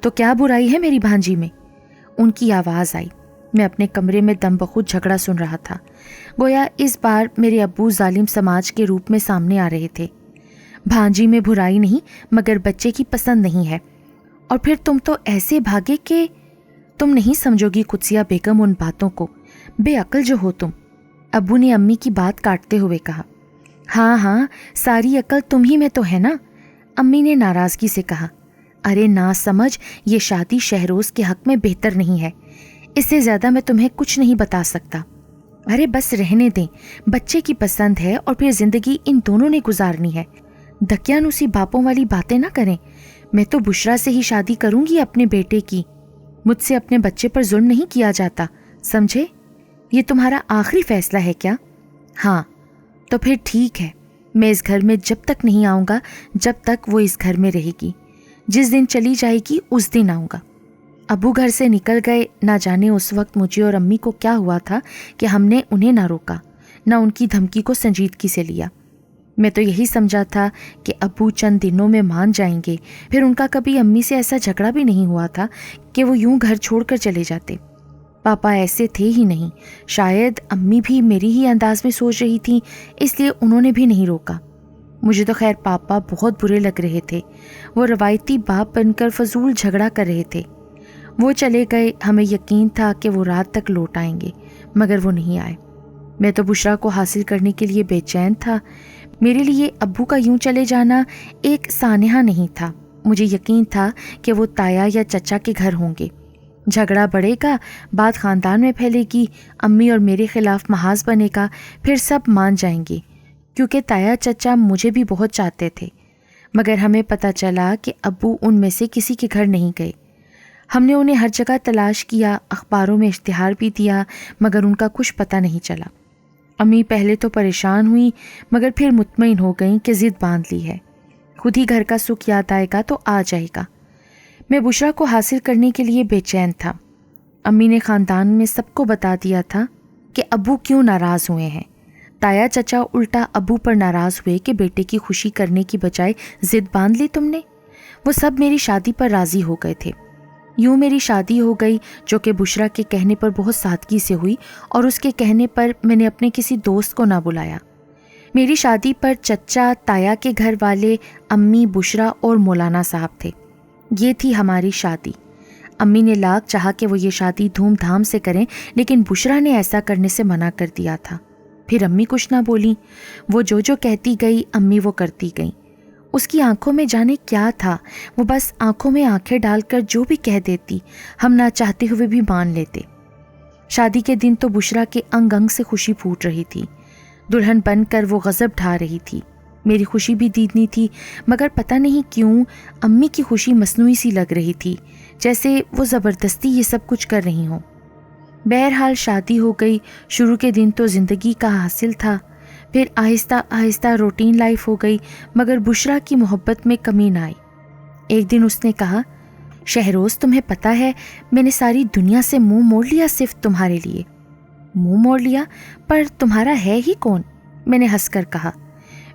تو کیا برائی ہے میری بھانجی میں؟ ان کی آواز آئی۔ میں اپنے کمرے میں دم بخود جھگڑا سن رہا تھا، گویا اس بار میرے ابو ظالم سماج کے روپ میں سامنے آ رہے تھے۔ بھانجی میں برائی نہیں، مگر بچے کی پسند نہیں ہے، اور پھر تم تو ایسے بھاگے کہ تم نہیں سمجھو گی قدسیہ بیگم ان باتوں کو، بے عقل جو ہو تم۔ ابو نے امی کی بات کاٹتے ہوئے کہا۔ ہاں ہاں، ساری عقل تم ہی میں تو ہے نا، امی نے ناراضگی سے کہا۔ ارے نا سمجھ، یہ شادی شہروز کے حق میں بہتر نہیں ہے، اس سے زیادہ میں تمہیں کچھ نہیں بتا سکتا۔ ارے بس رہنے دیں، بچے کی پسند ہے اور پھر زندگی ان دونوں نے گزارنی ہے، دکیانوسی باپوں والی باتیں نہ کریں۔ میں تو بشرا سے ہی شادی کروں گی اپنے بیٹے کی، مجھ سے اپنے بچے پر ظلم نہیں کیا جاتا، سمجھے؟ یہ تمہارا آخری فیصلہ ہے کیا؟ ہاں، تو پھر ٹھیک ہے، میں اس گھر میں جب تک نہیں آؤں گا جب تک وہ اس گھر میں رہے گی، جس دن چلی جائے گی اس دن آؤں گا۔ ابو گھر سے نکل گئے، نہ جانے اس وقت مجھے اور امی کو کیا ہوا تھا کہ ہم نے انہیں نہ روکا، نہ ان کی دھمکی کو سنجیدگی سے لیا۔ میں تو یہی سمجھا تھا کہ ابو چند دنوں میں مان جائیں گے، پھر ان کا کبھی امی سے ایسا جھگڑا بھی نہیں ہوا تھا کہ وہ یوں گھر چھوڑ کر چلے جاتے۔ پاپا ایسے تھے ہی نہیں، شاید امی بھی میری ہی انداز میں سوچ رہی تھیں، اس لیے انہوں نے بھی نہیں روکا۔ مجھے تو خیر پاپا بہت برے لگ رہے تھے، وہ روایتی باپ بن کر فضول جھگڑا کر رہے تھے۔ وہ چلے گئے، ہمیں یقین تھا کہ وہ رات تک لوٹ آئیں گے، مگر وہ نہیں آئے۔ میں تو بشرا کو حاصل کرنے کے لیے بے چین تھا۔ میرے لیے ابو کا یوں چلے جانا ایک سانحہ نہیں تھا، مجھے یقین تھا کہ وہ تایا یا چچا کے گھر ہوں گے۔ جھگڑا بڑھے گا، بات خاندان میں پھیلے گی، امی اور میرے خلاف محاذ بنے گا، پھر سب مان جائیں گے، کیونکہ تایا چچا مجھے بھی بہت چاہتے تھے۔ مگر ہمیں پتہ چلا کہ ابو ان میں سے کسی کے گھر نہیں گئے۔ ہم نے انہیں ہر جگہ تلاش کیا، اخباروں میں اشتہار بھی دیا، مگر ان کا کچھ پتہ نہیں چلا۔ امی پہلے تو پریشان ہوئیں، مگر پھر مطمئن ہو گئیں کہ ضد باندھ لی ہے، خود ہی گھر کا سکھ یاد آئے گا تو آ جائے گا۔ میں بشرا کو حاصل کرنے کے لیے بے چین تھا۔ امی نے خاندان میں سب کو بتا دیا تھا کہ ابو کیوں ناراض ہوئے ہیں۔ تایا چچا الٹا ابو پر ناراض ہوئے کہ بیٹے کی خوشی کرنے کی بجائے ضد باندھ لی تم نے۔ وہ سب میری شادی پر راضی ہو گئے تھے۔ یوں میری شادی ہو گئی، جو کہ بشرا کے کہنے پر بہت سادگی سے ہوئی، اور اس کے کہنے پر میں نے اپنے کسی دوست کو نہ بلایا۔ میری شادی پر چچا، تایا کے گھر والے، امی، بشرا اور مولانا صاحب تھے۔ یہ تھی ہماری شادی۔ امی نے لاکھ چاہا کہ وہ یہ شادی دھوم دھام سے کریں، لیکن بشرا نے ایسا کرنے سے منع کر دیا تھا۔ پھر امی کچھ نہ بولیں، وہ جو کہتی گئی امی وہ کرتی گئیں۔ اس کی آنکھوں میں جانے کیا تھا، وہ بس آنکھوں میں آنکھیں ڈال کر جو بھی کہہ دیتی، ہم نہ چاہتے ہوئے بھی مان لیتے۔ شادی کے دن تو بشرا کے انگ انگ سے خوشی پھوٹ رہی تھی، دلہن بن کر وہ غضب ڈھا رہی تھی۔ میری خوشی بھی دیدنی تھی، مگر پتہ نہیں کیوں امی کی خوشی مصنوعی سی لگ رہی تھی، جیسے وہ زبردستی یہ سب کچھ کر رہی ہوں۔ بہرحال شادی ہو گئی۔ شروع کے دن تو زندگی کا حاصل تھا، پھر آہستہ آہستہ روٹین لائف ہو گئی، مگر بشرا کی محبت میں کمی نہ آئی۔ ایک دن اس نے کہا، شہروز تمہیں پتہ ہے میں نے ساری دنیا سے منہ موڑ لیا صرف تمہارے لیے۔ منہ موڑ لیا؟ پر تمہارا ہے ہی کون؟ میں نے ہنس کر کہا۔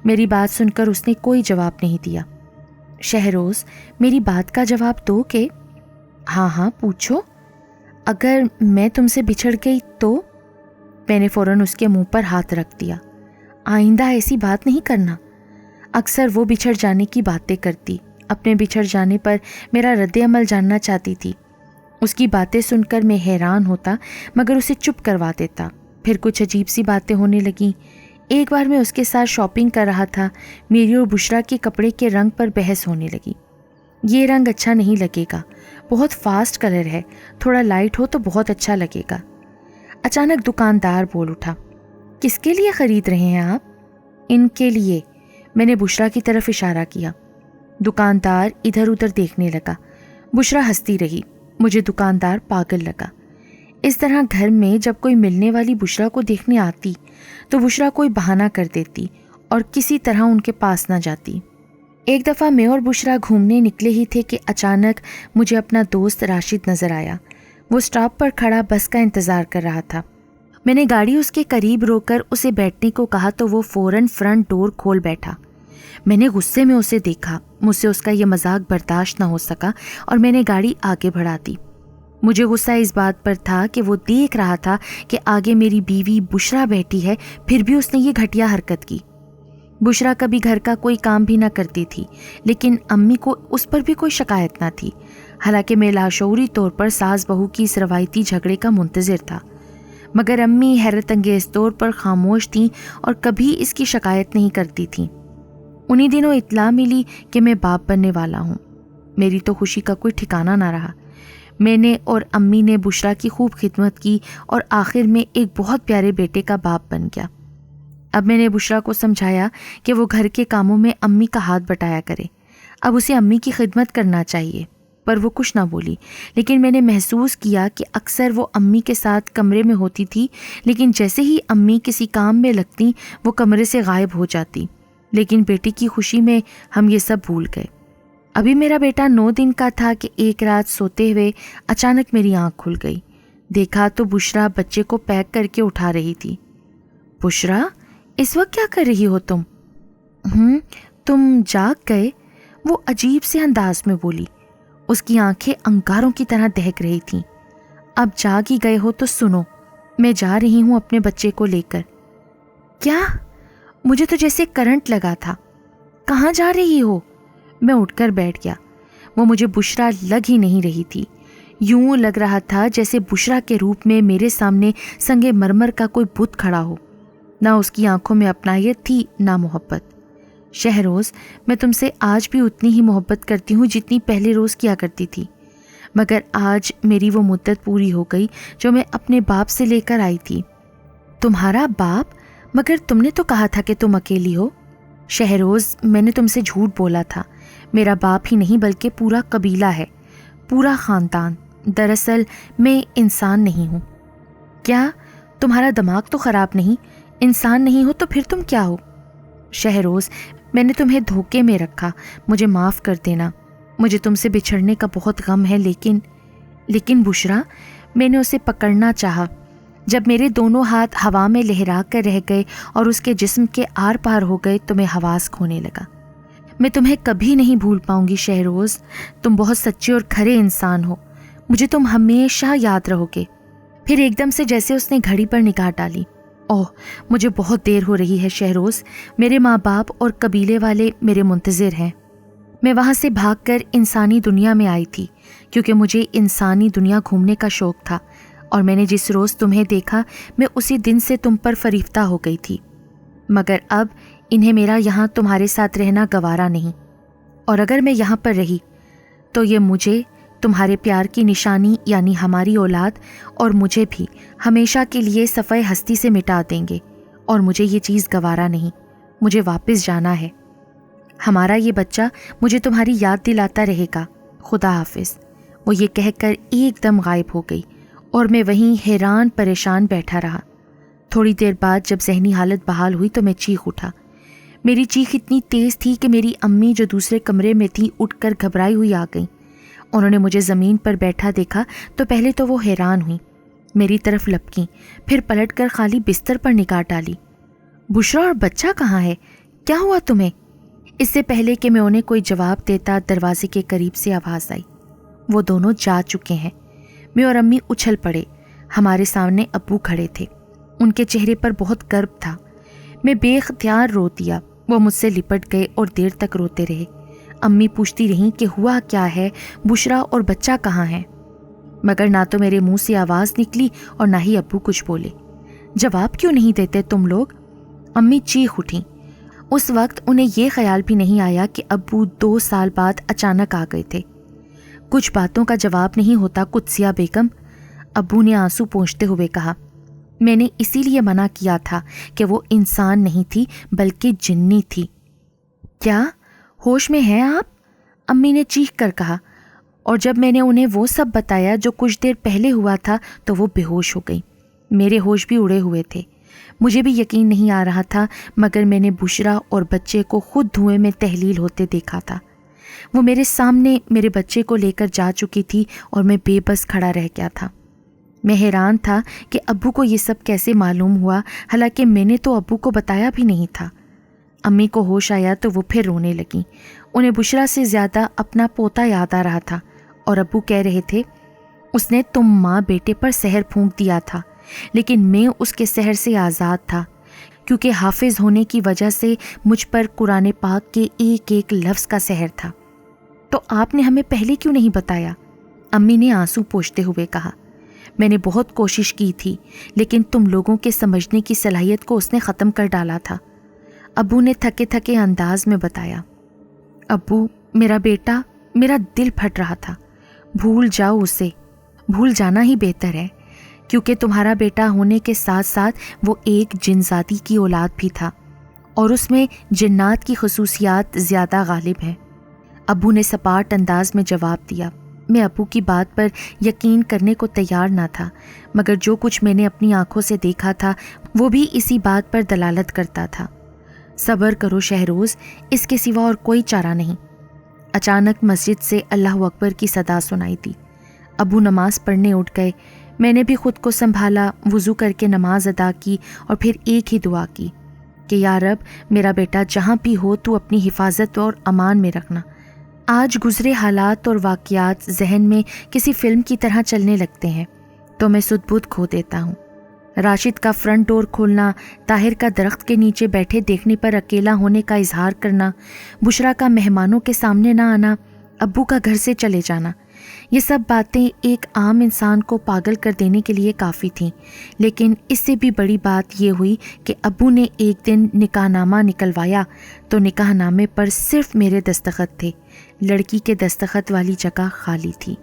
میری بات سن کر اس نے کوئی جواب نہیں دیا۔ شہروز میری بات کا جواب دو کہ؟ ہاں ہاں پوچھو۔ اگر میں تم سے بچھڑ گئی تو؟ میں نے فوراً اس کے منہ پر ہاتھ رکھ دیا۔ آئندہ ایسی بات نہیں کرنا۔ اکثر وہ بچھڑ جانے کی باتیں کرتی، اپنے بچھڑ جانے پر میرا رد عمل جاننا چاہتی تھی۔ اس کی باتیں سن کر میں حیران ہوتا، مگر اسے چپ کروا دیتا۔ پھر کچھ عجیب سی باتیں ہونے لگیں۔ ایک بار میں اس کے ساتھ شاپنگ کر رہا تھا، میری اور بشرا کے کپڑے کے رنگ پر بحث ہونے لگی۔ یہ رنگ اچھا نہیں لگے گا، بہت فاسٹ کلر ہے، تھوڑا لائٹ ہو تو بہت اچھا لگے گا۔ اچانک دکاندار بول اٹھا، کس کے لیے خرید رہے ہیں آپ؟ ان کے لیے، میں نے بشرا کی طرف اشارہ کیا۔ دکاندار ادھر ادھر دیکھنے لگا۔ بشرا ہنستی رہی، مجھے دکاندار پاگل لگا۔ اس طرح گھر میں جب کوئی ملنے والی بشرا کو دیکھنے آتی تو بشرا کوئی بہانہ کر دیتی اور کسی طرح ان کے پاس نہ جاتی۔ ایک دفعہ میں اور بشرا گھومنے نکلے ہی تھے کہ اچانک مجھے اپنا دوست راشد نظر آیا۔ وہ سٹاپ پر کھڑا بس کا انتظار کر رہا تھا۔ میں نے گاڑی اس کے قریب روک کر اسے بیٹھنے کو کہا تو وہ فوراً فرنٹ ڈور کھول بیٹھا۔ میں نے غصے میں اسے دیکھا، مجھ سے اس کا یہ مذاق برداشت نہ ہو سکا اور میں نے گاڑی آگے بڑھا دی۔ مجھے غصہ اس بات پر تھا کہ وہ دیکھ رہا تھا کہ آگے میری بیوی بشرا بیٹھی ہے، پھر بھی اس نے یہ گھٹیا حرکت کی۔ بشرا کبھی گھر کا کوئی کام بھی نہ کرتی تھی، لیکن امی کو اس پر بھی کوئی شکایت نہ تھی، حالانکہ میں لاشعوری طور پر ساس بہو کی اس روایتی جھگڑے کا منتظر تھا، مگر امی حیرت انگیز طور پر خاموش تھیں اور کبھی اس کی شکایت نہیں کرتی تھیں۔ انہی دنوں اطلاع ملی کہ میں باپ بننے والا ہوں۔ میری تو خوشی کا کوئی ٹھکانہ نہ رہا۔ میں نے اور امی نے بشرا کی خوب خدمت کی اور آخر میں ایک بہت پیارے بیٹے کا باپ بن گیا۔ اب میں نے بشرا کو سمجھایا کہ وہ گھر کے کاموں میں امی کا ہاتھ بٹایا کرے، اب اسے امی کی خدمت کرنا چاہیے، پر وہ کچھ نہ بولی۔ لیکن میں نے محسوس کیا کہ اکثر وہ امی کے ساتھ کمرے میں ہوتی تھی، لیکن جیسے ہی امی کسی کام میں لگتی وہ کمرے سے غائب ہو جاتی۔ لیکن بیٹی کی خوشی میں ہم یہ سب بھول گئے۔ ابھی میرا بیٹا 9 دن کا تھا کہ ایک رات سوتے ہوئے اچانک میری آنکھ کھل گئی۔ دیکھا تو بشرا بچے کو پیک کر کے اٹھا رہی تھی۔ بشرا، اس وقت کیا کر رہی ہو تم؟ تم جاگ گئے؟ وہ عجیب سے انداز میں بولی۔ اس کی آنکھیں انگاروں کی طرح دہک رہی تھیں۔ اب جاگ ہی گئے ہو تو سنو، میں جا رہی ہوں اپنے بچے کو لے کر۔ کیا؟ مجھے تو جیسے کرنٹ لگا تھا۔ کہاں جا رہی ہو؟ میں اٹھ کر بیٹھ گیا۔ وہ مجھے بشرا لگ ہی نہیں رہی تھی، یوں لگ رہا تھا جیسے بشرا کے روپ میں میرے سامنے سنگ مرمر کا کوئی بت کھڑا ہو۔ نہ اس کی آنکھوں میں اپنائیت تھی نہ محبت۔ شہروز، میں تم سے آج بھی اتنی ہی محبت کرتی ہوں جتنی پہلے روز کیا کرتی تھی، مگر آج میری وہ مدت پوری ہو گئی جو میں اپنے باپ سے لے کر آئی تھی۔ تمہارا باپ؟ مگر تم نے تو کہا تھا کہ تم اکیلی ہو۔ شہروز، میں نے تم سے جھوٹ بولا تھا، میرا باپ ہی نہیں بلکہ پورا قبیلہ ہے، پورا خاندان۔ دراصل میں انسان نہیں ہوں۔ کیا؟ تمہارا دماغ تو خراب نہیں؟ انسان نہیں ہو تو پھر تم کیا ہو؟ شہروز، میں نے تمہیں دھوکے میں رکھا، مجھے معاف کر دینا۔ مجھے تم سے بچھڑنے کا بہت غم ہے، لیکن بشرا، میں نے اسے پکڑنا چاہا۔ جب میرے دونوں ہاتھ ہوا میں لہرا کر رہ گئے اور اس کے جسم کے آر پار ہو گئے تو میں حواس کھونے لگا۔ میں تمہیں کبھی نہیں بھول پاؤں گی شہروز، تم بہت سچے اور کھرے انسان ہو، مجھے تم ہمیشہ یاد رہو گے۔ پھر ایک دم سے جیسے اس نے گھڑی پر نگاہ ڈالی۔ اوہ، مجھے بہت دیر ہو رہی ہے شہروز، میرے ماں باپ اور قبیلے والے میرے منتظر ہیں۔ میں وہاں سے بھاگ کر انسانی دنیا میں آئی تھی، کیونکہ مجھے انسانی دنیا گھومنے کا شوق تھا، اور میں نے جس روز تمہیں دیکھا میں اسی دن سے تم پر فریفتہ ہو گئی تھی، مگر اب انہیں میرا یہاں تمہارے ساتھ رہنا گوارا نہیں، اور اگر میں یہاں پر رہی تو یہ مجھے، تمہارے پیار کی نشانی یعنی ہماری اولاد، اور مجھے بھی ہمیشہ کے لیے صفحہ ہستی سے مٹا دیں گے، اور مجھے یہ چیز گوارا نہیں، مجھے واپس جانا ہے۔ ہمارا یہ بچہ مجھے تمہاری یاد دلاتا رہے گا، خدا حافظ۔ وہ یہ کہہ کر ایک دم غائب ہو گئی اور میں وہیں حیران پریشان بیٹھا رہا۔ تھوڑی دیر بعد جب ذہنی حالت بحال ہوئی تو میں چیخ اٹھا۔ میری چیخ اتنی تیز تھی کہ میری امی جو دوسرے کمرے میں تھی اٹھ کر گھبرائی ہوئی آ گئیں۔ انہوں نے مجھے زمین پر بیٹھا دیکھا تو پہلے تو وہ حیران ہوئیں، میری طرف لپکیں، پھر پلٹ کر خالی بستر پر نگاہ ڈالی۔ بشرا، اور بچہ کہاں ہے؟ کیا ہوا تمہیں؟ اس سے پہلے کہ میں انہیں کوئی جواب دیتا دروازے کے قریب سے آواز آئی، وہ دونوں جا چکے ہیں۔ میں اور امی اچھل پڑے۔ ہمارے سامنے ابو کھڑے تھے، ان کے چہرے پر بہت گرب تھا۔ میں بے اختیار رو دیا، وہ مجھ سے لپٹ گئے اور دیر تک روتے رہے۔ امی پوچھتی رہیں کہ ہوا کیا ہے، بشرا اور بچہ کہاں ہیں، مگر نہ تو میرے منہ سے آواز نکلی اور نہ ہی ابو کچھ بولے۔ جواب کیوں نہیں دیتے تم لوگ؟ امی چیخ اٹھیں۔ اس وقت انہیں یہ خیال بھی نہیں آیا کہ ابو 2 سال بعد اچانک آ گئے تھے۔ کچھ باتوں کا جواب نہیں ہوتا قدسیہ بیگم، ابو نے آنسو پونچھتے ہوئے کہا۔ میں نے اسی لیے منع کیا تھا کہ وہ انسان نہیں تھی بلکہ جنی تھی۔ کیا ہوش میں ہیں آپ؟ امی نے چیخ کر کہا، اور جب میں نے انہیں وہ سب بتایا جو کچھ دیر پہلے ہوا تھا تو وہ بے ہوش ہو گئی۔ میرے ہوش بھی اڑے ہوئے تھے، مجھے بھی یقین نہیں آ رہا تھا، مگر میں نے بشرا اور بچے کو خود دھوئیں میں تحلیل ہوتے دیکھا تھا۔ وہ میرے سامنے میرے بچے کو لے کر جا چکی تھی اور میں بے بس کھڑا رہ گیا تھا۔ میں حیران تھا کہ ابو کو یہ سب کیسے معلوم ہوا، حالانکہ میں نے تو ابو کو بتایا بھی نہیں تھا۔ امی کو ہوش آیا تو وہ پھر رونے لگیں۔ انہیں بشرا سے زیادہ اپنا پوتا یاد آ رہا تھا اور ابو کہہ رہے تھے اس نے تم ماں بیٹے پر سحر پھونک دیا تھا، لیکن میں اس کے سحر سے آزاد تھا، کیونکہ حافظ ہونے کی وجہ سے مجھ پر قرآن پاک کے ایک ایک لفظ کا سحر تھا۔ تو آپ نے ہمیں پہلے کیوں نہیں بتایا؟ امی نے آنسو پوچھتے ہوئے کہا۔ میں نے بہت کوشش کی تھی، لیکن تم لوگوں کے سمجھنے کی صلاحیت کو اس نے ختم کر ڈالا تھا، ابو نے تھکے تھکے انداز میں بتایا۔ ابو، میرا بیٹا، میرا دل پھٹ رہا تھا، بھول جاؤ اسے، بھول جانا ہی بہتر ہے، کیونکہ تمہارا بیٹا ہونے کے ساتھ ساتھ وہ ایک جن ذاتی کی اولاد بھی تھا، اور اس میں جنات کی خصوصیات زیادہ غالب ہیں۔ ابو نے سپاٹ انداز میں جواب دیا۔ میں ابو کی بات پر یقین کرنے کو تیار نہ تھا، مگر جو کچھ میں نے اپنی آنکھوں سے دیکھا تھا وہ بھی اسی بات پر دلالت کرتا تھا۔ صبر کرو شہروز، اس کے سوا اور کوئی چارہ نہیں۔ اچانک مسجد سے اللہ اکبر کی صدا سنائی دی۔ ابو نماز پڑھنے اٹھ گئے۔ میں نے بھی خود کو سنبھالا، وضو کر کے نماز ادا کی اور پھر ایک ہی دعا کی کہ یا رب، میرا بیٹا جہاں بھی ہو تو اپنی حفاظت اور امان میں رکھنا۔ آج گزرے حالات اور واقعات ذہن میں کسی فلم کی طرح چلنے لگتے ہیں تو میں سدھ بدھ کھو دیتا ہوں۔ راشد کا فرنٹ ڈور کھولنا، طاہر کا درخت کے نیچے بیٹھے دیکھنے پر اکیلا ہونے کا اظہار کرنا، بشرا کا مہمانوں کے سامنے نہ آنا، ابو کا گھر سے چلے جانا، یہ سب باتیں ایک عام انسان کو پاگل کر دینے کے لیے کافی تھیں، لیکن اس سے بھی بڑی بات یہ ہوئی کہ ابو نے ایک دن نکاح نامہ نکلوایا تو نکاح نامے پر صرف میرے دستخط تھے، لڑکی کے دستخط والی جگہ خالی تھی۔